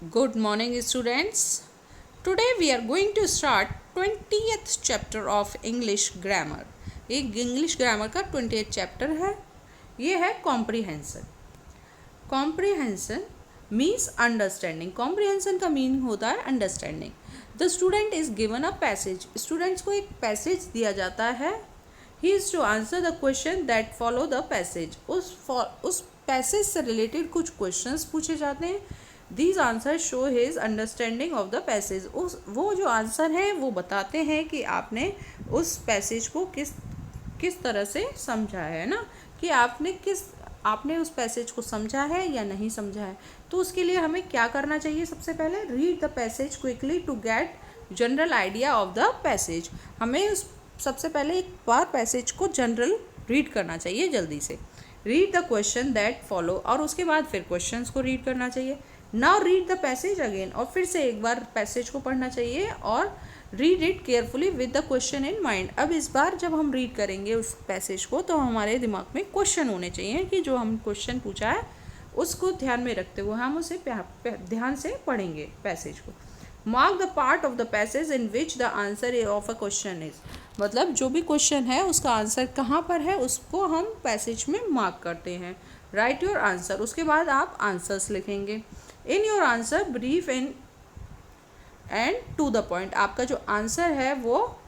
Good morning, students. Today we are going to start 20th chapter of English grammar. एक English grammar का 20th chapter है. ये है comprehension. Comprehension means understanding. Comprehension का meaning होता है understanding. The student is given a passage. Students को एक पैसेज दिया जाता है. He is to answer the question that follow the passage. उस पैसेज से रिलेटेड कुछ क्वेश्चंस पूछे जाते हैं. These answer show his understanding of the passage. वो जो आंसर है वो बताते हैं कि आपने उस पैसेज को किस तरह से समझा है ना, कि आपने उस पैसेज को समझा है या नहीं समझा है. तो उसके लिए हमें क्या करना चाहिए? सबसे पहले read the passage quickly to get general idea of the passage. हमें सबसे पहले एक बार पैसेज को जनरल रीड करना चाहिए जल्दी से. Read the question that follow, और उसके बाद फिर क्वेश्चंस को रीड करना चाहिए. Now read the passage again, और फिर से एक बार पैसेज को पढ़ना चाहिए और read it carefully with the question in mind. अब इस बार जब हम रीड करेंगे उस पैसेज को तो हमारे दिमाग में क्वेश्चन होने चाहिए कि जो हम क्वेश्चन पूछा है उसको ध्यान में रखते हुए हम उसे ध्यान से पढ़ेंगे पैसेज को. Mark the part of the passage in which the answer of a question is. मतलब जो भी क्वेश्चन है उसका आंसर कहाँ पर है उसको हम पैसेज में मार्क करते हैं. Write your answer. उसके बाद आप आंसर्स लिखेंगे. In your answer brief and to the point. आपका जो आंसर है वो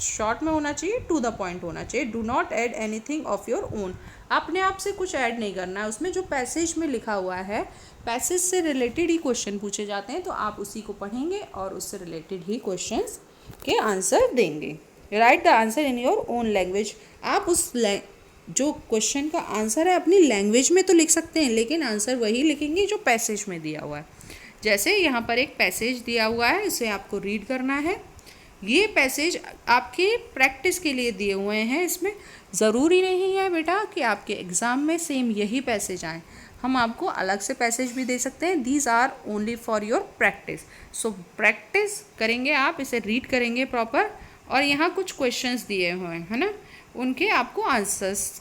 शॉर्ट में होना चाहिए, टू द पॉइंट होना चाहिए. Do not add anything of your own. अपने आप से कुछ ऐड नहीं करना है. उसमें जो पैसेज में लिखा हुआ है, पैसेज से रिलेटेड ही क्वेश्चन पूछे जाते हैं तो आप उसी को पढ़ेंगे और उससे रिलेटेड ही क्वेश्चंस के आंसर देंगे. Right the answer in your own language. आप उस जो क्वेश्चन का आंसर है अपनी लैंग्वेज में तो लिख सकते हैं, लेकिन आंसर वही लिखेंगे जो पैसेज में दिया हुआ है. जैसे यहाँ पर एक पैसेज दिया हुआ है, इसे आपको रीड करना है. ये पैसेज आपके प्रैक्टिस के लिए दिए हुए हैं. इसमें ज़रूरी नहीं है बेटा कि आपके एग्ज़ाम में सेम यही पैसेज आए. हम आपको अलग से पैसेज भी दे सकते हैं. These are only for your practice. So practice करेंगे, आप इसे रीड करेंगे प्रॉपर, और यहाँ कुछ क्वेश्चंस दिए हुए हैं, है ना, उनके आपको आंसर्स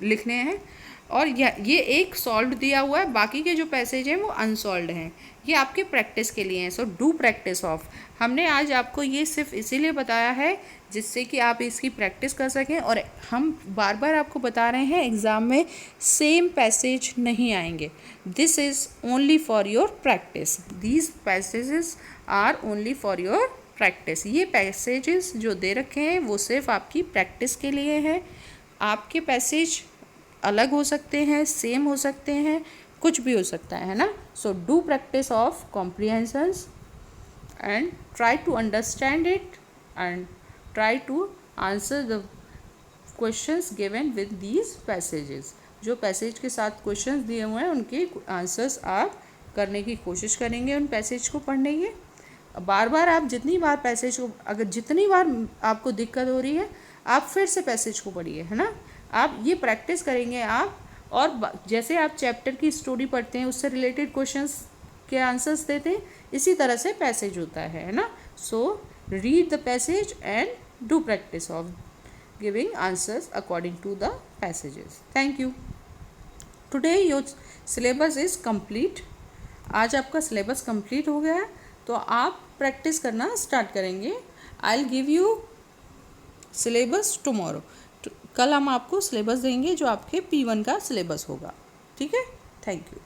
लिखने हैं. और ये एक सॉल्व दिया हुआ है, बाकी के जो पैसेज हैं वो अनसॉल्व्ड हैं. ये आपके प्रैक्टिस के लिए हैं. सो डू प्रैक्टिस ऑफ. हमने आज आपको ये सिर्फ इसीलिए बताया है जिससे कि आप इसकी प्रैक्टिस कर सकें. और हम बार बार आपको बता रहे हैं एग्ज़ाम में सेम पैसेज नहीं आएंगे. This is only for your practice. These passages are only for your practice. ये पैसेजेस जो दे रखे हैं वो सिर्फ आपकी प्रैक्टिस के लिए हैं. आपके पैसेज अलग हो सकते हैं, सेम हो सकते हैं, कुछ भी हो सकता है ना. So do practice of comprehensions and try to understand it and try to answer the questions given with these passages. जो पैसेज के साथ क्वेश्चंस दिए हुए हैं उनके आंसर्स आप करने की कोशिश करेंगे उन पैसेज को पढ़ने की. बार बार आप जितनी बार पैसेज को, अगर जितनी बार आपको दिक्कत हो रही है आप फिर से पैसेज को पढ़िए, है ना. आप ये प्रैक्टिस करेंगे आप, और जैसे आप चैप्टर की स्टोरी पढ़ते हैं उससे रिलेटेड क्वेश्चंस के आंसर्स देते हैं, इसी तरह से पैसेज होता है ना. So read the passage and do practice of giving answers according to the passages. Thank you. Today your syllabus is complete. आज आपका सिलेबस कंप्लीट हो गया है तो आप प्रैक्टिस करना स्टार्ट करेंगे. I will give you syllabus tomorrow. कल हम आपको सिलेबस देंगे जो आपके P1 का सिलेबस होगा. ठीक है. Thank you.